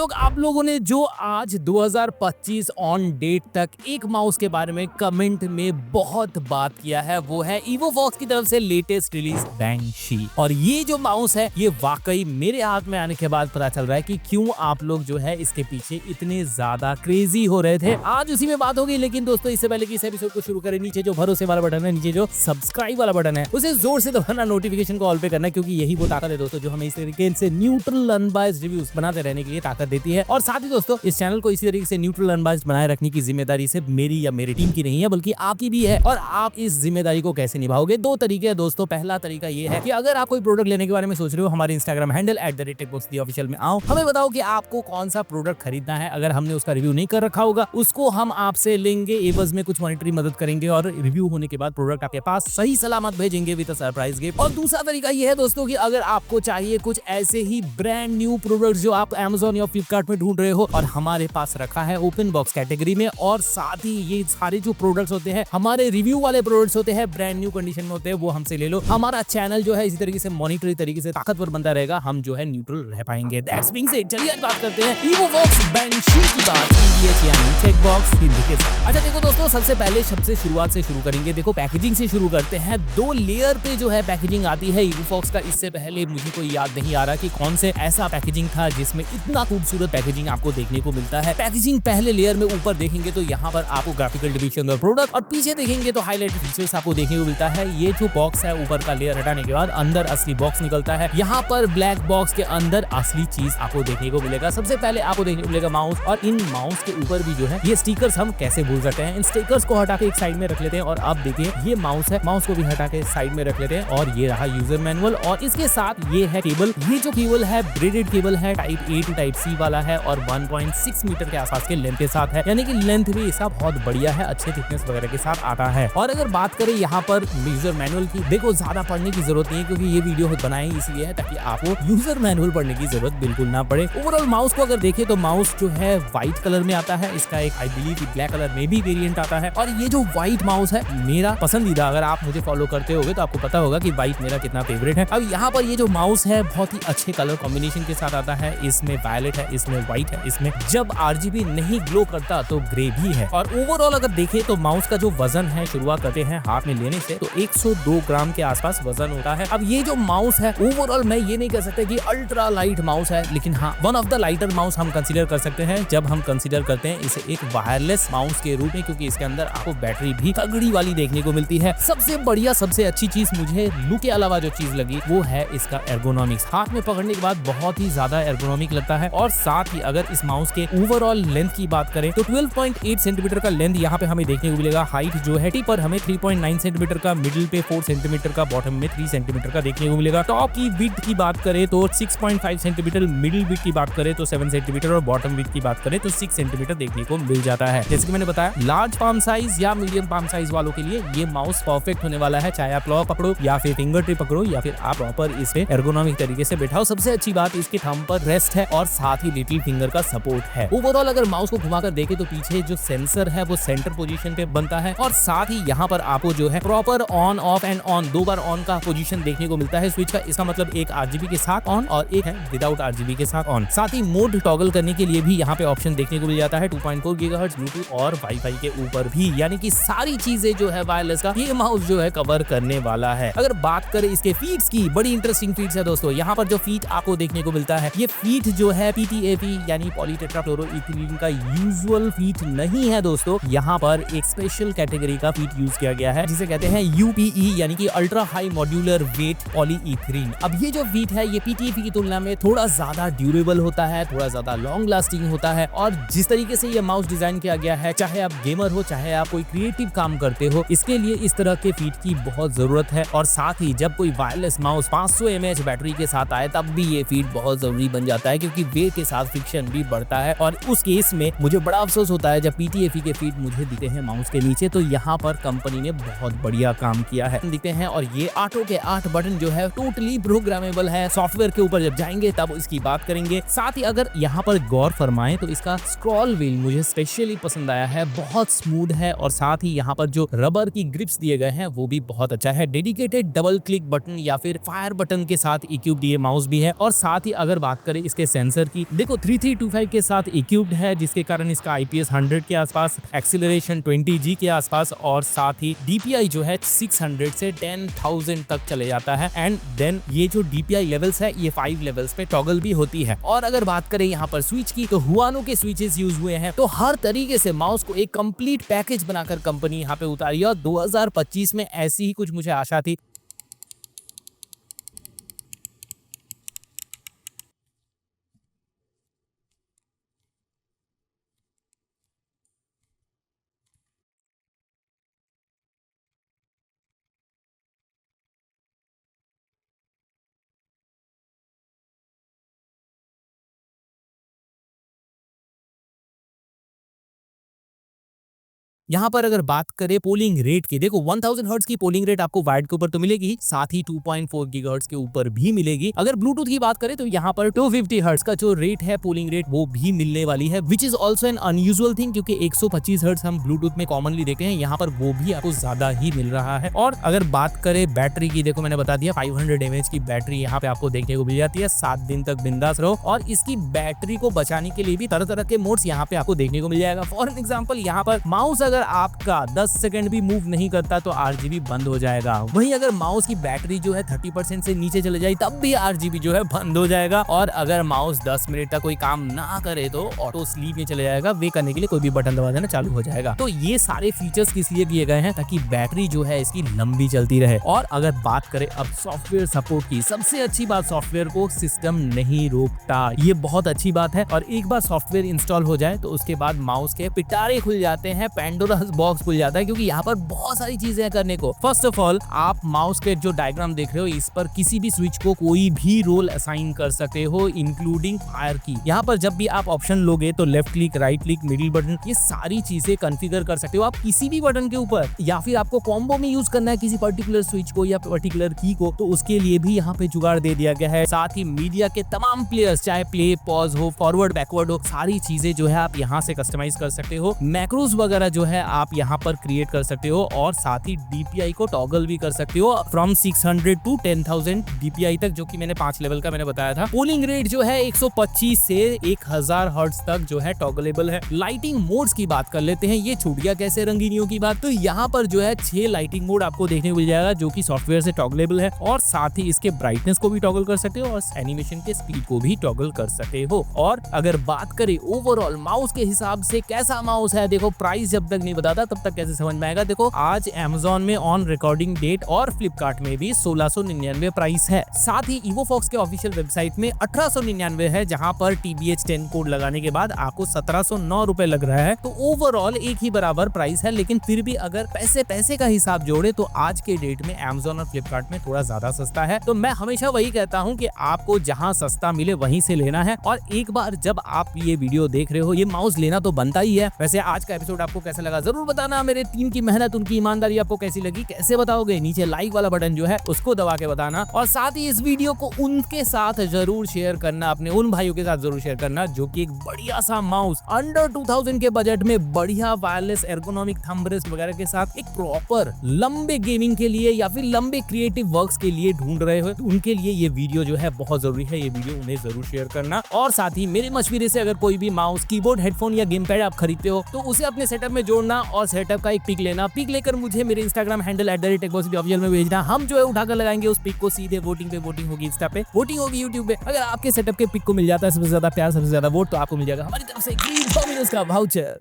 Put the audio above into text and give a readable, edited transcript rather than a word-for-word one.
लोग, आप लोगों ने जो आज 2025 ऑन डेट तक एक माउस के बारे में कमेंट में बहुत बात किया है वो है EvoFox की तरफ से लेटेस्ट रिलीज बैंशी। और ये जो माउस है ये वाकई मेरे हाथ में आने के बाद पता चल रहा है कि क्यों आप लोग जो है इसके पीछे इतने ज्यादा क्रेजी हो रहे थे। आज उसी में बात होगी, लेकिन दोस्तों इससे पहले कि इस एपिसोड को शुरू करें, नीचे जो भरोसे वाला बटन है, नीचे जो सब्सक्राइब वाला बटन है, उसे जोर से दबाना, नोटिफिकेशन को ऑल पे करना, क्योंकि यही वो ताकत है दोस्तों जो हमें इस तरीके से न्यूट्रल अनबायस्ड रिव्यूज बनाते रहने के लिए ताकत देती है। और साथ ही दोस्तों इस चैनल को इसी तरीके से न्यूट्रल अनबायस्ड बनाए रखने की जिम्मेदारी सिर्फ मेरी या मेरी टीम की नहीं है, बल्कि आपकी भी है। और आप इस जिम्मेदारी को कैसे निभाओगे? दो तरीके हैं दोस्तों। पहला तरीका ये है कि अगर आप कोई प्रोडक्ट लेने के बारे में सोच रहे हो, हमारे इंस्टाग्राम हैंडल @techboxtheofficial में आओ, हमें बताओ कि आपको कौन सा प्रोडक्ट खरीदना है। अगर हमने उसका रिव्यू नहीं कर रखा होगा, उसको हम आपसे लेंगे, एवज में कुछ मॉनिटरी मदद करेंगे और रिव्यू होने के बाद प्रोडक्ट आपके पास सही सलामत भेजेंगे विद अ सरप्राइज गिफ्ट। और दूसरा तरीका ये है दोस्तों कि अगर आपको चाहिए कुछ ऐसे ही ब्रांड न्यू प्रोडक्ट जो आप Amazon या फ्लिपकार्ट में ढूंढ रहे हो और हमारे पास रखा है ओपन बॉक्स कैटेगरी में, और साथ ही ये सारे जो प्रोडक्ट्स होते हैं हमारे रिव्यू वाले प्रोडक्ट्स होते हैं, ब्रांड न्यू कंडीशन में होते हैं, वो हमसे ले लो। हमारा चैनल जो है इसी तरीके से मॉनिटरी तरीके से ताकतवर बनता रहेगा, हम जो है न्यूट्रल रह पाएंगे। दैट्स बीइंग सेड, चलिए आज बात करते हैं EvoFox बैंशी की बात यानी चेकबॉक्स के साथ। अच्छा देखो दोस्तों, सबसे पहले शब्द से शुरुआत से शुरू करेंगे। देखो पैकेजिंग से शुरू करते हैं। 2 लेयर पे जो है पैकेजिंग आती है EvoFox का। इससे पहले मुझे कोई याद नहीं आ रहा कि कौन से ऐसा पैकेजिंग था जिसमें इतना खूबसूरत पैकेजिंग आपको देखने को मिलता है। पैकेजिंग पहले लेयर में ऊपर देखेंगे तो यहाँ पर आपको ग्राफिकल डिपिक्शन ऑफ प्रोडक्ट, और पीछे देखेंगे तो हाईलाइटेड फीचर्स आपको देखने को मिलता है। ये जो बॉक्स है ऊपर का लेयर हटाने के बाद अंदर असली बॉक्स निकलता है। यहाँ पर ब्लैक बॉक्स के अंदर असली चीज आपको देखने को मिलेगा। सबसे पहले आपको देखने को मिलेगा माउस, और इन माउस के ऊपर भी जो है ये स्टिकर्स हम कैसे भूल सकते हैं। इन स्टिकर्स को हटा के एक साइड में रख लेते हैं, और अब देखिए ये माउस है, माउस को भी हटा के साइड में रख लेते हैं, और ये रहा यूजर मैनुअल। और इसके साथ ये है केबल। ये जो केबल है ब्रेडेड केबल है, type A to type C वाला है, और 1.6 मीटर के आसपास के लेंथ के साथ है, यानी कि लेंथ भी इसका बहुत बढ़िया है, अच्छे थिकनेस वगैरह के साथ आता है। और अगर बात करें यहाँ पर यूजर मैनुअल की, देखो ज्यादा पढ़ने की जरूरत नहीं है, क्योंकि ये वीडियो बनाई इसलिए है ताकि आपको यूजर मैनुअल पढ़ने की जरूरत बिल्कुल ना पड़े। ओवरऑल माउस को अगर देखें तो माउस जो है व्हाइट कलर में आता है। इसका एक आई बिलीव ब्लैक कलर में भी वेरिएंट आता है, और ये जो व्हाइट माउस है मेरा पसंदीदा, अगर आप मुझे फॉलो करते होगे तो आपको पता होगा कि व्हाइट मेरा कितना फेवरेट है। अब यहाँ पर ये जो माउस है बहुत ही अच्छे कलर कॉम्बिनेशन के साथ आता है। इसमें वायलेट है, इसमें व्हाइट है, इसमें जब RGB नहीं ग्लो करता तो ग्रे भी है। और ओवरऑल अगर देखें तो माउस का जो वजन है, शुरुआत करते हैं हाथ में लेने से, तो 102 ग्राम के आसपास वजन होता है। अब ये जो माउस है ओवरऑल मैं ये नहीं कह सकता कि अल्ट्रा लाइट माउस है, लेकिन हाँ one of the lighter mouse हम कंसीडर कर सकते हैं जब हम कंसीडर करते हैं इसे एक वायरलेस माउस के रूप में, क्योंकि इसके अंदर आपको बैटरी भी तगड़ी वाली देखने को मिलती है। सबसे बढ़िया, सबसे अच्छी चीज मुझे लुक के अलावा जो चीज लगी वो है इसका एर्गोनॉमिक्स। हाथ में पकड़ने के बाद बहुत ही ज्यादा एर्गोनॉमिक लगता है। और साथ ही अगर इस माउस के ओवरऑल लेंथ की बात करें तो 12.8 सेंटीमीटर का लेंथ यहाँ पे हमें देखने को मिलेगा। हाइट जो है टिप पर हमें 3.9 सेंटीमीटर का, मिडिल पे 4 सेंटीमीटर का, बॉटम में 3 सेंटीमीटर का देखने को मिलेगा। टॉप की विड्थ की बात करें तो 6.5 सेंटीमीटर, मिडिल विड्थ की बात करें तो 7 सेंटीमीटर, और बॉटम विड्थ की बात करें तो 6 सेंटीमीटर देखने को मिल जाता है। जैसे कि मैंने बताया, लार्ज पाम साइज या मीडियम पाम साइज वालों के लिए ये माउस परफेक्ट होने वाला है। चाहे आप क्लॉ पकड़ो या फिर फिंगर टिप पकड़ो या फिर आप प्रॉपर इसे एर्गोनॉमिक तरीके से बैठाओ। सबसे अच्छी बात इसके थंब पर रेस्ट है, और साथ ही लिटिल फिंगर का सपोर्ट है। ओवरऑल अगर माउस को घुमाकर देखें तो पीछे जो सेंसर है वो सेंटर पोजीशन पे बनता है, और साथ ही यहाँ पर आपको जो है proper on off and on 2 bar on का पोजीशन देखने को मिलता है स्विच का। इसका मतलब एक RGB के साथ ऑन और एक है विदाउट RGB के साथ ऑन। साथ ही मोड टॉगल करने के लिए भी यहाँ पे ऑप्शन देखने को मिल जाता है। 2.4 GHz ब्लूटूथ और वाईफाई के ऊपर भी, यानी कि सारी चीजें जो है वायरलेस का ये माउस जो है कवर करने वाला है। अगर बात करें इसके फीट्स की, बड़ी इंटरेस्टिंग फीट्स है दोस्तों। यहाँ पर जो फीट आपको देखने को मिलता है, ये फीट जो है PTFE यानी पॉलीटेट्राफ्लोरोइथिलीन का यूजुअल फीट नहीं है दोस्तों। यहाँ पर एक स्पेशल कैटेगरी का फीट यूज किया गया है जिसे कहते हैं UPE यानी कि अल्ट्रा हाई मॉड्यूलर वेट पॉलीइथीलीन। अब ये जो फीट है ये PTFE की तुलना में थोड़ा ज्यादा ड्यूरेबल होता है, थोड़ा ज्यादा लॉन्ग लास्टिंग होता है। और जिस तरीके से ये माउस डिजाइन किया गया है, चाहे आप गेमर हो चाहे आप कोई क्रिएटिव काम करते हो, इसके लिए इस तरह के फीट की बहुत जरूरत है। और साथ ही जब कोई वायरलेस माउस 500 mAh बैटरी के साथ आए तब भी ये फीट बहुत जरूरी बन जाता है, क्योंकि वेट के साथ फ्रिक्शन भी बढ़ता है। और उस केस में मुझे बड़ा अफसोस होता है जब PTFE के फीट मुझे दिखते हैं माउस के नीचे। तो यहाँ पर कंपनी ने बहुत बढ़िया काम किया है दिखते हैं। और ये 8 के 8 बटन जो है टोटली प्रोग्रामेबल है। सॉफ्टवेयर के ऊपर जब जाएंगे तब इसकी बात करेंगे। साथ ही अगर यहाँ पर गौर फरमाएं तो इसका स्क्रॉल व्हील मुझे स्पेशली पसंद आया है, बहुत स्मूथ है और साथ ही यहाँ पर जो रबर की ग्रिप्स दिए गए हैं वो भी बहुत अच्छा है। डेडिकेटेड डबल क्लिक बटन या फिर फायर बटन के साथ इक्विप्ड ये माउस भी है। और साथ ही अगर बात करें इसके सेंसर की, देखो 3325 के साथ इक्विप्ड है, जिसके कारण इसका IPS 100 के आसपास, एक्सीलरेशन 20G के आसपास और साथ ही DPI जो है 600 से 10,000 तक चले जाता है। एंड देन ये जो DPI लेवल्स है ये 5 लेवल्स पे टॉगल भी होती है। और अगर बात करें यहाँ पर स्विच की, तो हुआनो के स्विचेस यूज हुए हैं। तो हर तरीके से माउस को एक कंप्लीट पैकेज बनाकर कंपनी यहाँ पे उतारी है और 2025 में ऐसी ही कुछ मुझे आशा थी। यहाँ पर अगर बात करें पोलिंग रेट की, देखो 1000 हर्ट्ज की पोलिंग रेट आपको वायर्ड के ऊपर तो मिलेगी, साथ ही 2.4 गीगाहर्ट्ज के ऊपर भी मिलेगी। अगर ब्लूटूथ की बात करें तो यहाँ पर 250 हर्ट्ज का जो रेट है पोलिंग रेट वो भी मिलने वाली है, which is also an unusual thing, क्योंकि 125 हर्ट्ज हम ब्लूटूथ में कॉमनली देखते हैं, यहाँ पर वो भी आपको ज्यादा ही मिल रहा है। और अगर बात करें बैटरी की, देखो मैंने बता दिया 500 mAh की बैटरी यहाँ पे आपको देखने को मिल जाती है। 7 दिन तक बिंदास रहो। और इसकी बैटरी को बचाने के लिए भी तरह तरह के मोड्स यहाँ पे आपको देखने को मिल जाएगा। फॉर एग्जाम्पल यहाँ पर माउस अगर आपका 10 सेकंड भी मूव नहीं करता तो RGB बंद हो जाएगा। वहीं अगर माउस की बैटरी जो है 30% से नीचे चले जाए तब भी RGB जो है बंद हो जाएगा। और अगर माउस 10 मिनट तक कोई काम ना करे तो ऑटो स्लीप में चले जाएगा। वे करने के लिए कोई भी बटन दबा देना चालू हो जाएगा। तो ये सारे फीचर्स किस लिए दिए गए हैं, ताकि बैटरी जो है इसकी लंबी चलती रहे। और अगर बात करें अब सॉफ्टवेयर सपोर्ट की, सबसे अच्छी बात सॉफ्टवेयर को सिस्टम नहीं रोकता, ये बहुत अच्छी बात है। और एक बार सॉफ्टवेयर इंस्टॉल हो जाए तो उसके बाद माउस के पिटारे खुल जाते हैं, पैंडोरास बॉक्स खुल जाता है, क्योंकि यहाँ पर बहुत सारी चीजें करने को। फर्स्ट ऑफ ऑल आप माउस के जो डायग्राम देख रहे हो इस पर किसी भी स्विच को कोई भी रोल असाइन कर सकते हो, इंक्लूडिंग फायर की। यहाँ पर जब भी आप ऑप्शन लोगे तो left click, right click, middle button, ये सारी चीजें कॉन्फ़िगर कर सकते हो आप किसी भी बटन के ऊपर। या फिर आपको कॉम्बो में यूज करना है किसी पर्टिकुलर स्विच को या पर्टिकुलर की को, तो उसके लिए भी यहाँ पे जुगाड़ दे दिया गया है। साथ ही मीडिया के तमाम प्लेयर्स, चाहे प्ले, पॉज हो, फॉरवर्ड, बैकवर्ड हो, सारी चीजें जो है आप यहाँ से कस्टमाइज कर सकते हो। मैक्रोस वगैरह जो है आप यहाँ पर क्रिएट कर सकते हो। और साथ ही DPI को टॉगल भी कर सकते हो फ्रॉम 600 टू 10,000 DPI तक, जो कि मैंने 5 लेवल का मैंने बताया था। पोलिंग रेट जो है 125 से 1000 हर्ट्ज तक जो है टॉगलेबल है। लाइटिंग मोड्स की बात कर लेते हैं, ये छूट गया कैसे रंगीनियों की बात। तो यहाँ पर जो है 6 लाइटिंग मोड आपको देखने को मिल जाएगा, जो कि सॉफ्टवेयर से टॉगलेबल है। और साथ ही इसके ब्राइटनेस को भी टॉगल कर सकते हो और एनिमेशन के स्पीड को भी टॉगल कर सकते हो। और अगर बात करें ओवरऑल माउस के हिसाब से कैसा माउस है, देखो प्राइस जब तक नहीं बताता तब तक कैसे समझ में आएगा। देखो आज Amazon में ऑन रिकॉर्डिंग डेट और फ्लिपकार्ट में भी 1699 प्राइस है। साथ ही इवोफॉक्स के ऑफिशियल वेबसाइट में 1899 है, जहां पर TBH 10 कोड लगाने के बाद आपको 1709 रुपए लग रहा है। तो ओवरऑल एक ही बराबर प्राइस है, लेकिन फिर भी अगर पैसे का हिसाब जोड़े तो आज के डेट में Amazon और फ्लिपकार्ट में थोड़ा ज्यादा सस्ता है। तो मैं हमेशा वही कहता हूँ कि आपको जहां सस्ता मिले वहीं से लेना है। और एक बार जब आप ये वीडियो देख रहे हो, ये माउस लेना तो बनता ही है। वैसे आज का एपिसोड आपको कैसा लगा जरूर बताना। मेरे टीम की मेहनत, उनकी ईमानदारी आपको कैसी लगी, कैसे बताओगे, नीचे लाइक वाला बटन जो है उसको दबा के बताना। और साथ ही इस वीडियो को उनके साथ जरूर शेयर करना, अपने उन भाइयों के साथ जरूर शेयर करना जो कि एक बढ़िया सा माउस अंडर 2000 के बजट में बढ़िया वायरलेस एर्गोनॉमिक थंब रेस्ट वगैरह के साथ एक प्रॉपर लंबे गेमिंग के लिए या फिर लंबे क्रिएटिव वर्क्स के लिए ढूंढ रहे हो, तो उनके लिए ये वीडियो जो है बहुत जरूरी है। ये वीडियो उन्हें जरूर शेयर करना। और साथ ही मेरे मशवरे से अगर कोई भी माउस, कीबोर्ड, हेडफोन या गेम पैड आप खरीदते हो तो उसे अपने सेटअप में जोड़ना और सेटअप का एक पिक लेना। पिक लेकर मुझे मेरे इंस्टाग्राम हैंडल @techposityofficial में भेजना। हम जो है उठाकर लगाएंगे उस पिक को सीधे वोटिंग पे। वोटिंग होगी इंस्टा पे, वोटिंग होगी यूट्यूब पे। अगर आपके सेटअप के पिक को मिल जाता है सबसे ज्यादा प्यार, सबसे ज्यादा वोट, तो आपको मिल जाएगा हमारी तरफ से ग्रीन डोमिनोज का वाउचर।